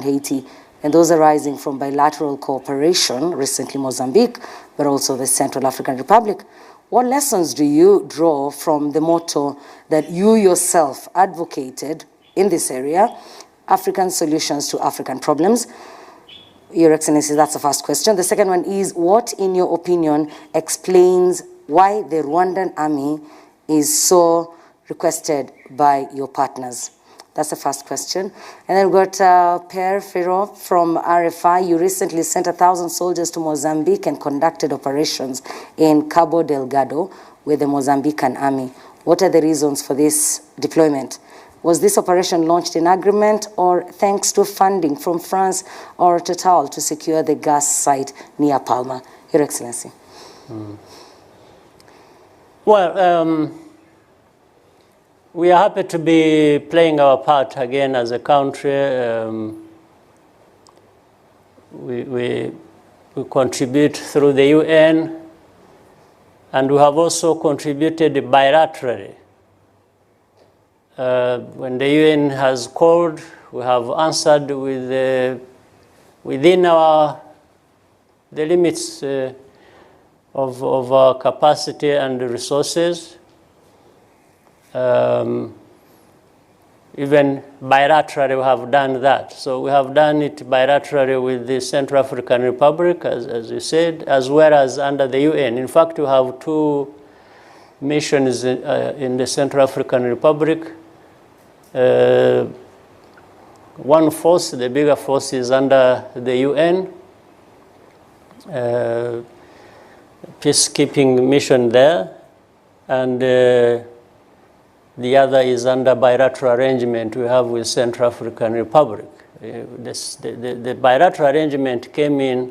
Haiti, and those arising from bilateral cooperation, recently Mozambique, but also the Central African Republic. What lessons do you draw from the motto that you yourself advocated in this area, African solutions to African problems? Your Excellency, that's the first question. The second one is, what, in your opinion, explains why the Rwandan army is so requested by your partners? That's the first question. And then we've got Per Ferro from RFI. You recently sent 1,000 soldiers to Mozambique and conducted operations in Cabo Delgado with the Mozambican army. What are the reasons for this deployment? Was this operation launched in agreement or thanks to funding from France or Total to secure the gas site near Palma? Your Excellency. Well, we are happy to be playing our part again as a country. We contribute through the UN, and we have also contributed bilaterally. When the UN has called, we have answered with, within the limits of our capacity and resources. Even bilaterally we have done that. So we have done it bilaterally with the Central African Republic, as you said, as well as under the UN. In fact, we have 2 missions in the Central African Republic. One force, the bigger force, is under the UN, peacekeeping mission there, and the other is under bilateral arrangement we have with Central African Republic. The bilateral arrangement came in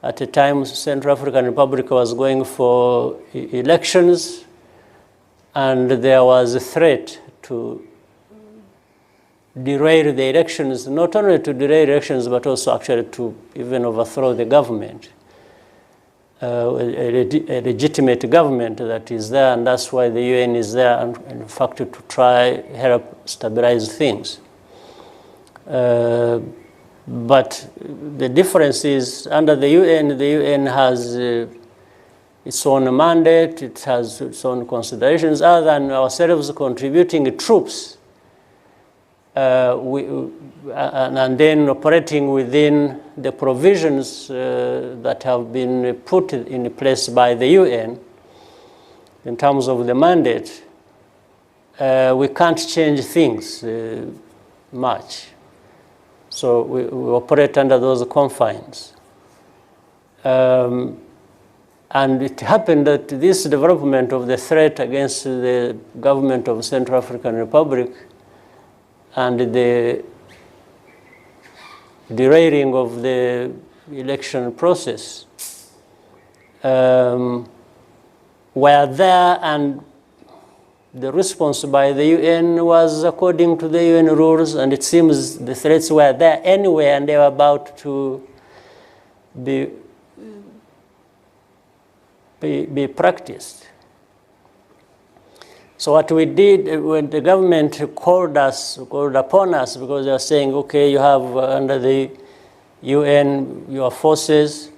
at a time Central African Republic was going for elections, and there was a threat to derail the elections, not only to derail elections, but also actually to even overthrow the government. A legitimate government that is there, and that's why the UN is there, and in fact to try help stabilize things. But the difference is, under the UN has its own mandate, it has its own considerations. Other than ourselves contributing troops, and then operating within the provisions that have been put in place by the UN in terms of the mandate, we can't change things much. So we operate under those confines. And it happened that this development of the threat against the government of Central African Republic and the derailing of the election process were there, and the response by the UN was according to the UN rules, and it seems the threats were there anyway, and they were about to be practiced. So what we did when the government called upon us, because they were saying, okay, you have under the UN your forces,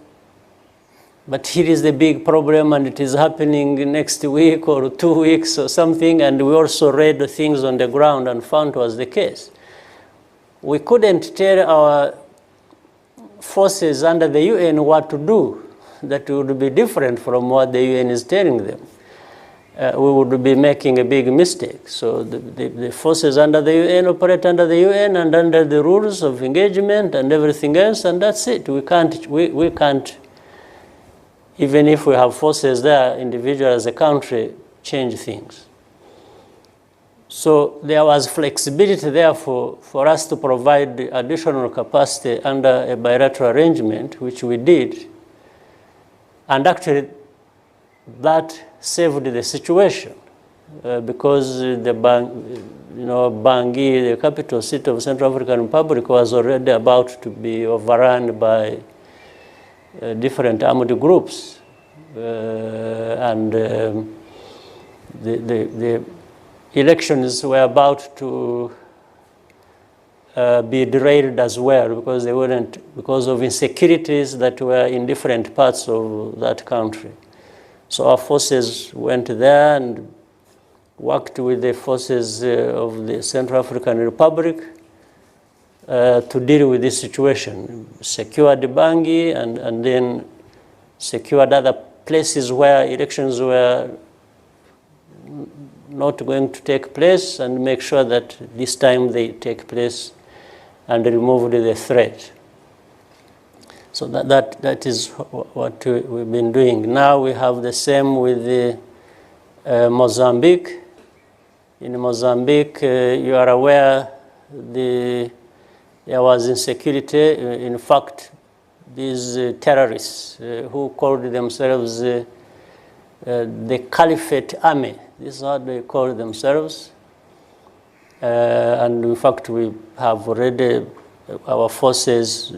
but here is the big problem, and it is happening next week or 2 weeks or something, and we also read the things on the ground and found was the case. We couldn't tell our forces under the UN what to do. That would be different from what the UN is telling them. We would be making a big mistake. So the forces under the UN operate under the UN and under the rules of engagement and everything else, and that's it. We can't, even if we have forces there, individual as a country, change things. So there was flexibility there for us to provide additional capacity under a bilateral arrangement, which we did. And actually, that saved the situation because Bangui, the capital city of Central African Republic, was already about to be overrun by different armed groups, and the elections were about to be derailed as well, because because of insecurities that were in different parts of that country. So our forces went there and worked with the forces of the Central African Republic to deal with this situation. Secured Bangui and then secured other places where elections were not going to take place, and make sure that this time they take place and remove the threat. So that is what we've been doing. Now we have the same with the Mozambique. In Mozambique, you are aware there was insecurity. In fact, these terrorists who called themselves the Caliphate Army, this is how they call themselves. And in fact, we have already, our forces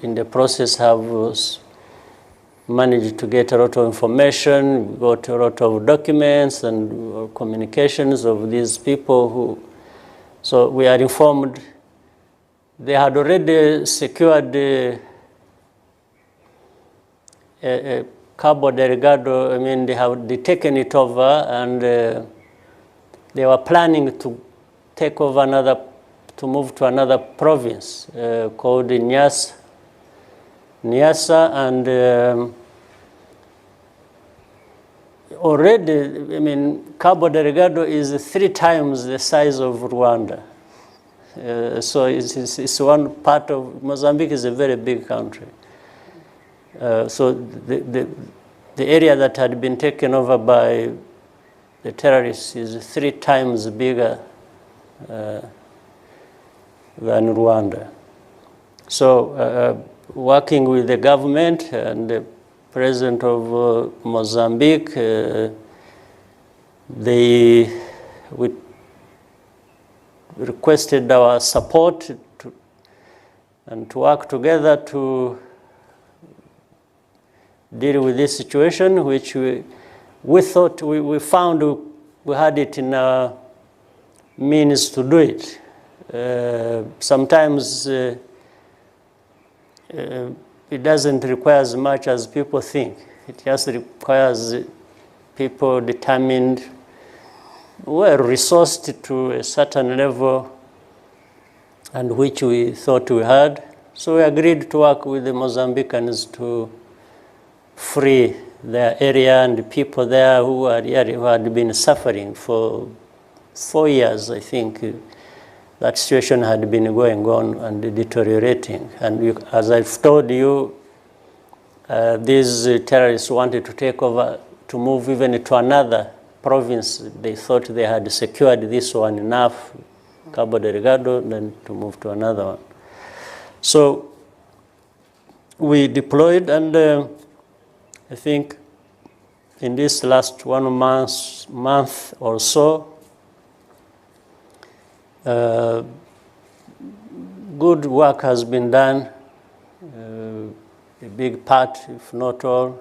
in the process have managed to get a lot of information, we got a lot of documents and communications of these people who, so we are informed they had already secured Cabo Delgado. I mean, they taken it over, and they were planning to take over to move to another province called Niassa, and already, I mean, Cabo Delgado is 3 times the size of Rwanda. So it's one part of Mozambique is a very big country. So the area that had been taken over by the terrorists is 3 times bigger than Rwanda. So working with the government and the president of Mozambique, we requested our support to work together to deal with this situation, which we thought we found we had it in our means to do it. Sometimes it doesn't require as much as people think. It just requires people determined, well resourced to a certain level, and which we thought we had. So we agreed to work with the Mozambicans to free their area and the people there who had been suffering for 4 years, I think. That situation had been going on and deteriorating. And as I've told you, these terrorists wanted to take over, to move even to another province. They thought they had secured this one enough, Cabo Delgado, then to move to another one. So we deployed, and I think in this last 1 month or so, good work has been done. A big part, if not all,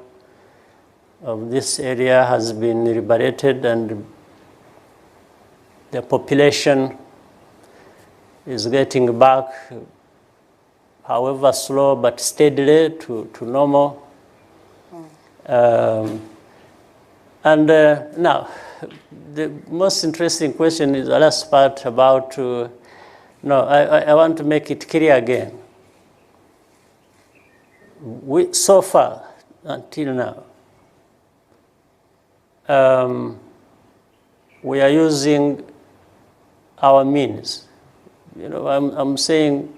of this area has been liberated, and the population is getting back, however slow but steadily, to normal. Now, the most interesting question is the last part about, I want to make it clear again. So far, until now, we are using our means. I'm saying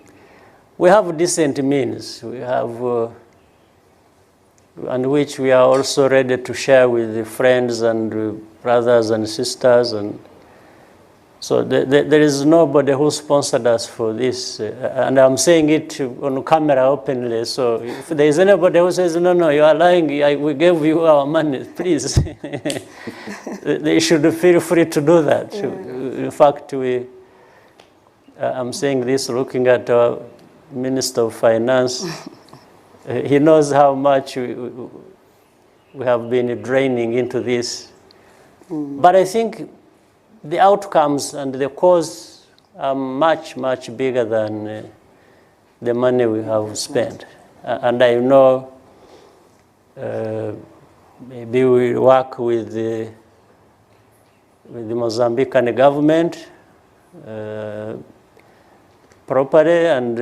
we have decent means. We have, and which we are also ready to share with the friends and brothers and sisters. And so there is nobody who sponsored us for this. And I'm saying it on camera openly. So if there is anybody who says, no, you are lying, we gave you our money, please. They should feel free to do that. Yeah. In fact, I'm saying this looking at our Minister of Finance. He knows how much we have been draining into this. But I think the outcomes and the cause are much, much bigger than the money we have spent. And I know maybe we work with the Mozambican government properly, and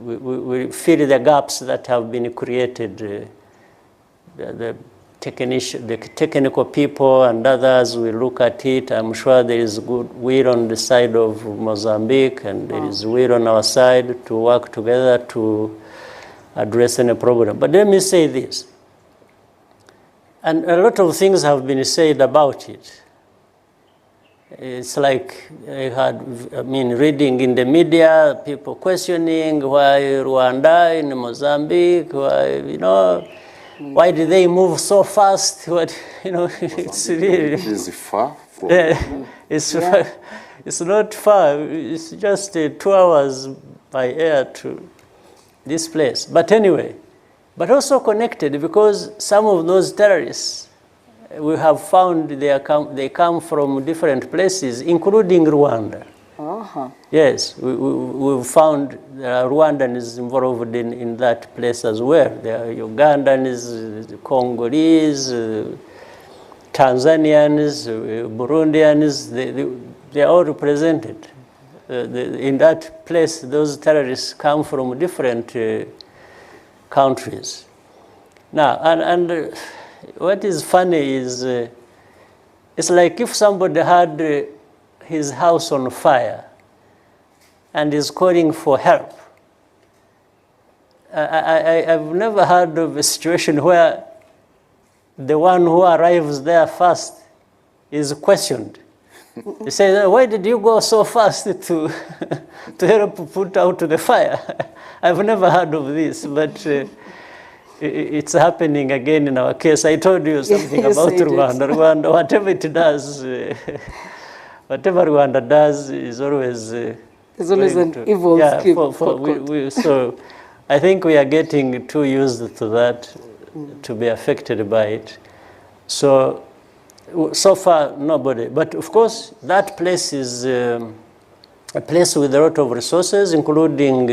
we fill the gaps that have been created. The technical people and others will look at it. I'm sure there is good will on the side of Mozambique, and there is will on our side to work together to address any problem. But let me say this, and a lot of things have been said about it. It's like reading in the media, people questioning why Rwanda in Mozambique, why, why did they move so fast? It's really... Is it far? It's not far. It's just 2 hours by air to this place. But anyway, but also connected, because some of those terrorists, we have found they come from different places, including Rwanda. Yes, we've found there are Rwandans involved in that place as well. There are Ugandans, Congolese, Tanzanians, Burundians. They are all represented. In that place, those terrorists come from different countries. Now, and what is funny is it's like if somebody had his house on fire and is calling for help. I've never heard of a situation where the one who arrives there first is questioned. They say, why did you go so fast to help put out the fire? I've never heard of this, but it's happening again in our case. I told you something about Rwanda. Rwanda, whatever it does, whatever Rwanda does is always... There's always an evil scheme. So I think we are getting too used to that to be affected by it. So far, nobody. But of course, that place is a place with a lot of resources, including,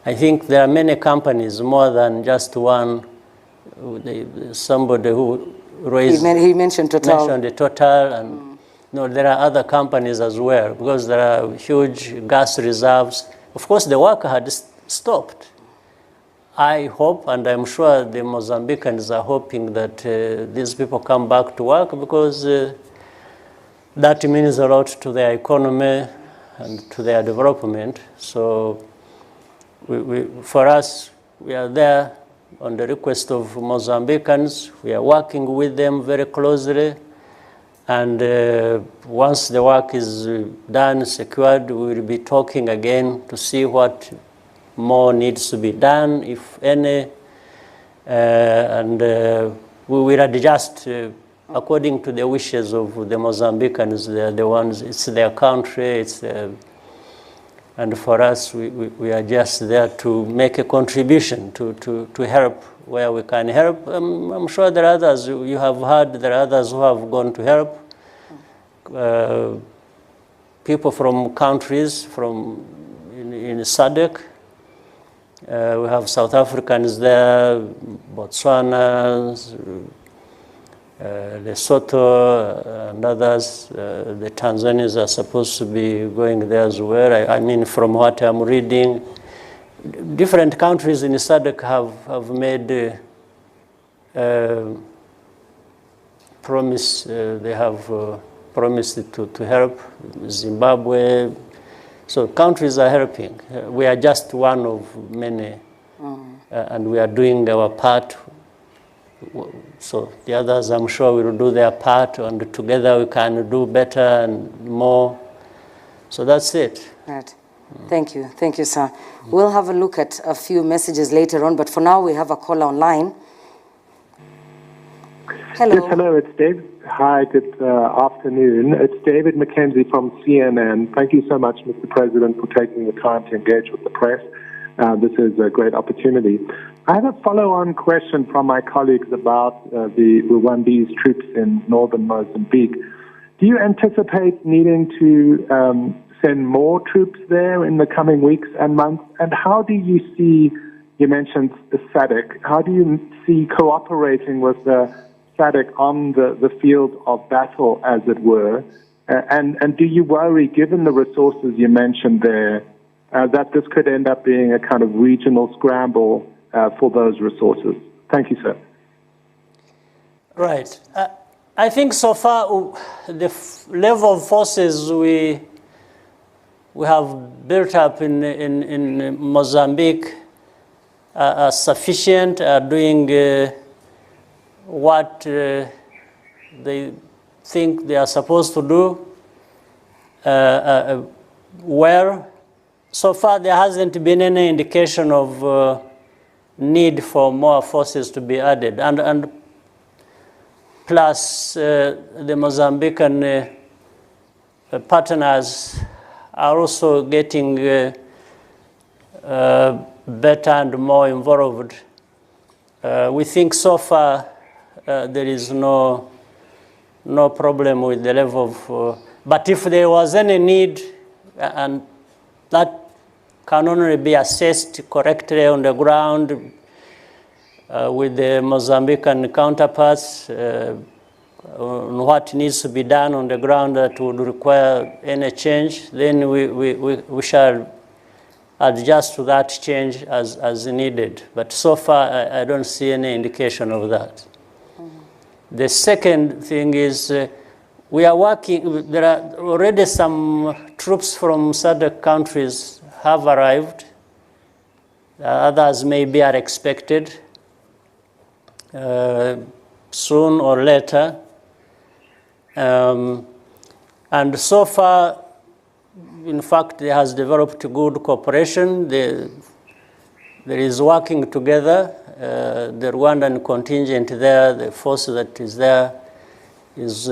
I think there are many companies, more than just one. Somebody who raised... He mentioned Total. Mentioned the Total, and no, there are other companies as well, because there are huge gas reserves. Of course, the work had stopped. I hope, and I'm sure the Mozambicans are hoping that these people come back to work, because that means a lot to their economy and to their development. So for us, we are there on the request of Mozambicans. We are working with them very closely. And once the work is done, secured, we will be talking again to see what more needs to be done, if any. And we will adjust according to the wishes of the Mozambicans. They are the ones, it's their country, and for us, we are just there to make a contribution, to help where we can help. I'm sure there are others, you have heard, there are others who have gone to help. People from countries in SADC. We have South Africans there, Botswana, Lesotho, and others. The Tanzanians are supposed to be going there as well. I mean, from what I'm reading, different countries in SADC have made promise. They have promised to help. Zimbabwe. So countries are helping. We are just one of many, and we are doing our part. So the others, I'm sure, will do their part, and together we can do better and more. So that's it. Right. Thank you, sir. We'll have a look at a few messages later on, but for now we have a caller online. Hello. Yes, hello, it's Dave. Hi, good afternoon. It's David McKenzie from CNN. Thank you so much, Mr. President, for taking the time to engage with the press. This is a great opportunity. I have a follow-on question from my colleagues about the Rwandese troops in northern Mozambique. Do you anticipate needing to send more troops there in the coming weeks and months? And how do you see, you mentioned the SADC, how do you see cooperating with the SADC on the field of battle, as it were? And do you worry, given the resources you mentioned there, that this could end up being a kind of regional scramble for those resources? Thank you, sir. Right. I think so far the level of forces we have built up in Mozambique are sufficient, are doing what they think they are supposed to do well. So far, there hasn't been any indication of need for more forces to be added. And plus, the Mozambican partners are also getting better and more involved. We think so far there is no problem with the level of... but if there was any need, and that can only be assessed correctly on the ground with the Mozambican counterparts, on what needs to be done on the ground that would require any change, then we shall adjust to that change as needed. But so far, I don't see any indication of that. The second thing is we are working, there are already some troops from SADC countries have arrived. Others maybe are expected soon or later. And so far, in fact, there has developed good cooperation. There is working together. The Rwandan contingent there, the force that is there, is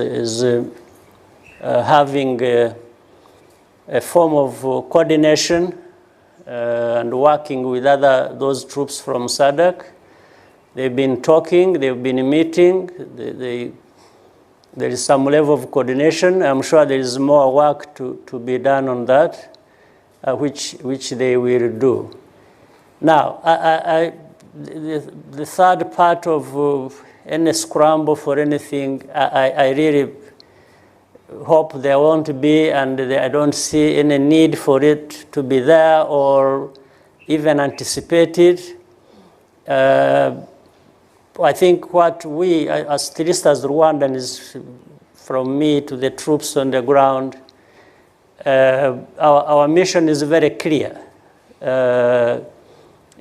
having a form of coordination and working with those troops from SADC. They've been talking, they've been meeting, there is some level of coordination. I'm sure there is more work to be done on that, which they will do. Now, the third part of any scramble for anything, I really hope there won't be, and I don't see any need for it to be there or even anticipated. I think what we, at least as Rwandans, from me to the troops on the ground, our mission is very clear.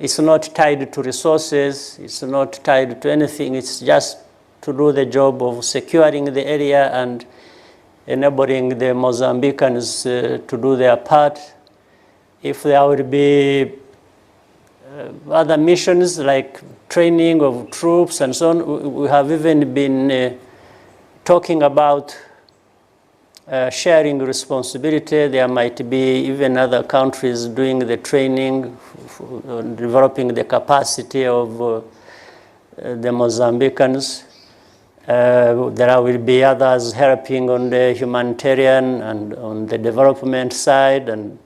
It's not tied to resources, it's not tied to anything, it's just to do the job of securing the area and enabling the Mozambicans to do their part. If there will be other missions like training of troops and so on, we have even been talking about sharing responsibility. There might be even other countries doing the training, developing the capacity of the Mozambicans. There will be others helping on the humanitarian and on the development side. And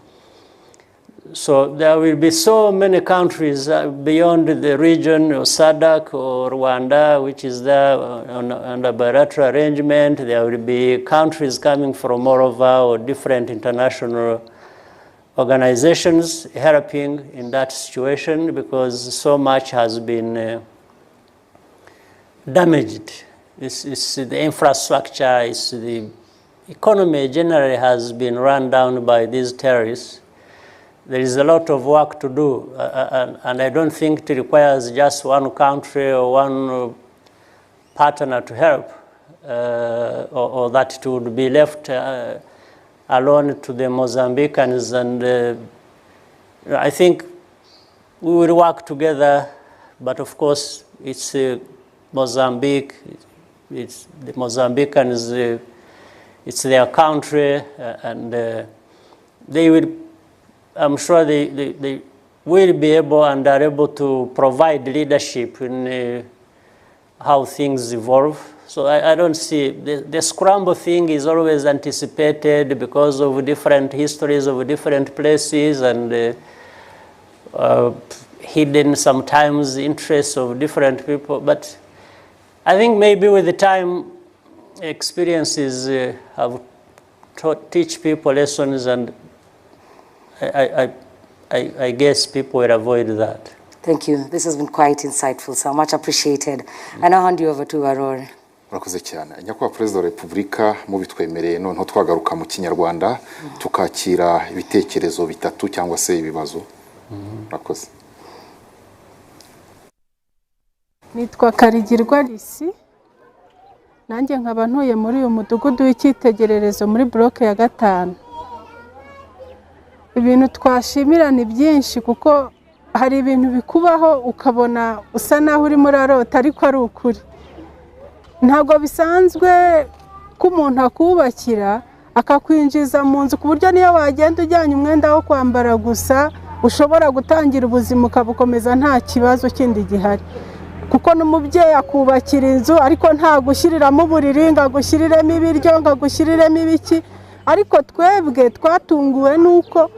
so there will be so many countries beyond the region, or SADC or Rwanda, which is there under bilateral arrangement. There will be countries coming from all over, or different international organizations helping in that situation, because so much has been damaged. It's the infrastructure, it's the economy generally has been run down by these terrorists. There is a lot of work to do, and I don't think it requires just one country or one partner to help, or that it would be left alone to the Mozambicans. And I think we will work together, but of course it's Mozambique, it's the Mozambicans, it's their country, and they will, I'm sure they will be able and are able to provide leadership in how things evolve. So I don't see, the scramble thing is always anticipated because of different histories of different places and hidden sometimes interests of different people. But I think maybe with the time, experiences have teach people lessons, and I guess people will avoid that. Thank you. This has been quite insightful, so much appreciated. And I'll hand you over to Aurora. Murakoze cyane. Nyakubahwa Perezida wa Repubulika mubitwemereye noneho twagaruka mu Kinyarwanda tukakira ibitekerezo bitatu cyangwa se ibibazo. Murakoze. Nitwa Karigirwa Lisi. Nanjye nkaba ntuye muri uyu mudugudu w'icyitegererezo muri bloke ya 5. Ibintu twashimira ni byinshi kuko hari ibintu bikubaho ukabona usa naho uri muri arota ariko ari ukuri. Ntabwo bisanzwe ko umuntu akubakira akakwinjiza mu nzu ku buryo niyo wagenda ujyanye umwenda wo kwambara gusa ushobora gutangira ubuzima ukabukomeza nta kibazo kindi gihari. Kuko n'umubyeyi akubakira inzu ariko nta gushyiriramo uburiri ngo agushyiriremo ibiryo ngo agushyiriremo ibiki, ariko twebwe twatunguwe nuko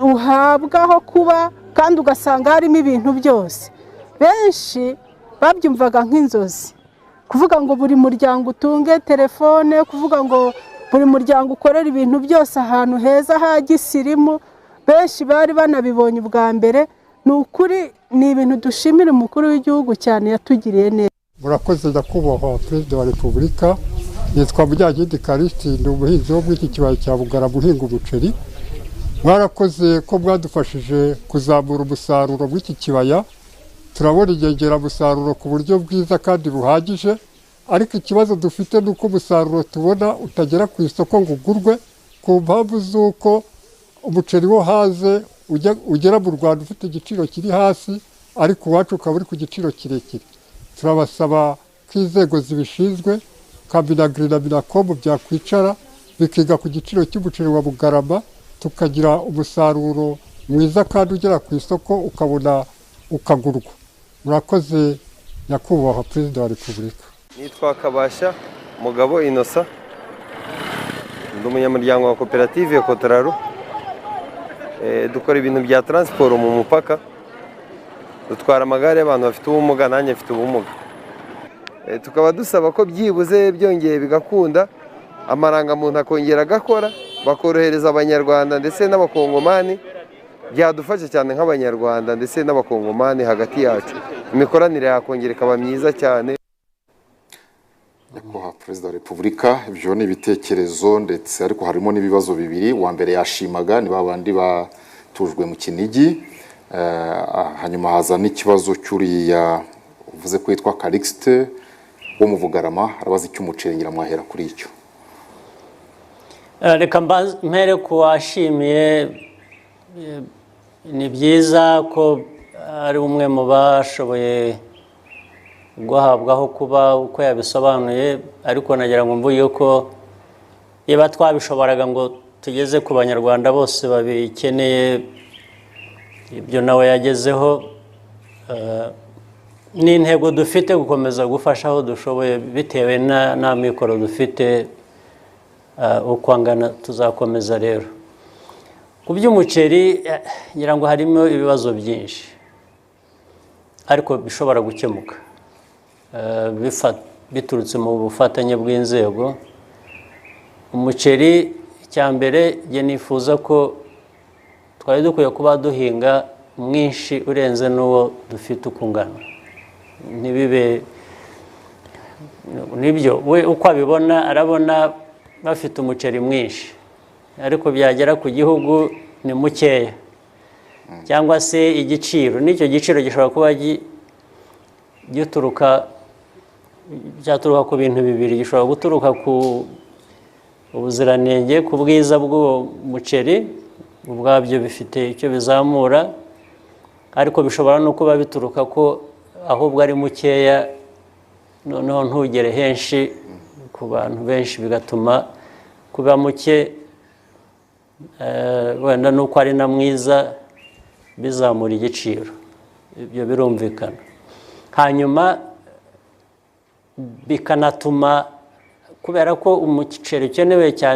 uhabwaho kuba kandi ugasanga harimo ibintu byose. Benshi babyumvaga nk'inzozi, kuvuga ngo buri muryango utunge telefone, kuvuga ngo buri muryango ukorera ibintu byose ahantu heza ha gisirimu. Benshi bari banabibonye ubwa mbere. Ni ukuri ni ibintu dushimira umukuru w'igihugu cyane yatugiriye neza. Murakoze Nyakubahwa Perezida wa Repubulika. Nitwa Mujyagindi Karisti, ndi umuhinzi wo muri iki kibaya cya Bugara guhinga umuceri. Mwarakoze ko mwadufashije kuzamura umusaruro w'iki kibaya. Turabona inyongeramusaruro ku buryo bwiza kandi buhagije, ariko ikibazo dufite ni uko umusaruro tubona utagera ku isoko ngo ugurwe ku mpamvu z'uko umuceri wo hanze ugera mu Rwanda ufite igiciro kiri hasi, ariko uwacu ukaba uri ku giciro kirekire. Turabasaba ko inzego zibishinzwe Kabinagri na Minakomo byakwicara bikiga ku giciro cy'umuceri wa Bugarama, tukagira umusaruro mwiza kandi ugera ku isoko ukabona ukagurwa. Murakoze Nyakubahwa Perezida wa Repubulika. Nitwa Kabasha Mugabo Innocent, ndi umunyamuryango wa koperative Kotararo. Dukora ibintu bya transport mu mupaka, dutwara amagare y'abantu bafite ubumuga, nanjye mfite ubumuga. Tukaba dusaba ko byibuze byongeye bigakunda, amarangamuntu akongera agakora, bakorohereza Abanyarwanda ndetse n'Abakongomani. Byadufasha cyane nk'Abanyarwanda ndetse n'Abakongomani hagati yacu, imikoranire yakongera ikaba myiza cyane. Nyakubahwa Perezida wa Repubulika, ibyo ni ibitekerezo ndetse ariko harimo n'ibibazo bibiri. Wa mbere yashimaga ni babandi batujwe mu Kinigi, hanyuma haza n'ikibazo cyuriya uvuze ko yitwa Calixte wo mu Bugarama, arabaza icy'umuceri, ngira mwahera kuri icyo. Reka mpere ku washimiye. Ni byiza ko ari umwe mu bashoboye guhabwaho kuba uko yabisobanuye, ariko nagira ngo mvuge ko niba twabishoboraga ngo tugeze ku Banyarwanda bose babikeneye, ibyo nawe yagezeho. Ni intego dufite gukomeza gufasha aho dushoboye bitewe n'amikoro dufite uko angana, tuzakomeza rero. Ku by'umuceri ngira ngo harimo ibibazo byinshi ariko bishobora gukemuka biturutse mu bufatanye bw'inzego. Umuceri cya mbere nge nifuza ko twari dukwiye kuba duhinga mwinshi urenze n'uwo dufite uko ungana. Ntibibe nibyo we uko abibona, arabona bafite umuceri mwinshi ariko byagera ku gihugu ni mukeya, cyangwa se igiciro, n'icyo giciro gishobora kuba byaturuka ku bintu bibiri. Gishobora guturuka ku ubuziranenge, ku bwiza bw'uwo muceri ubwabyo bifite icyo bizamura, ariko bishobora no kuba bituruka ko ahubwo ari mukeya noneho ntugere henshi ku bantu benshi, bigatuma kuba muke wenda nuko ari na mwiza bizamura igiciro. Ibyo birumvikana. Hanyuma bikanatuma kubera ko umuceri ukenewe cyane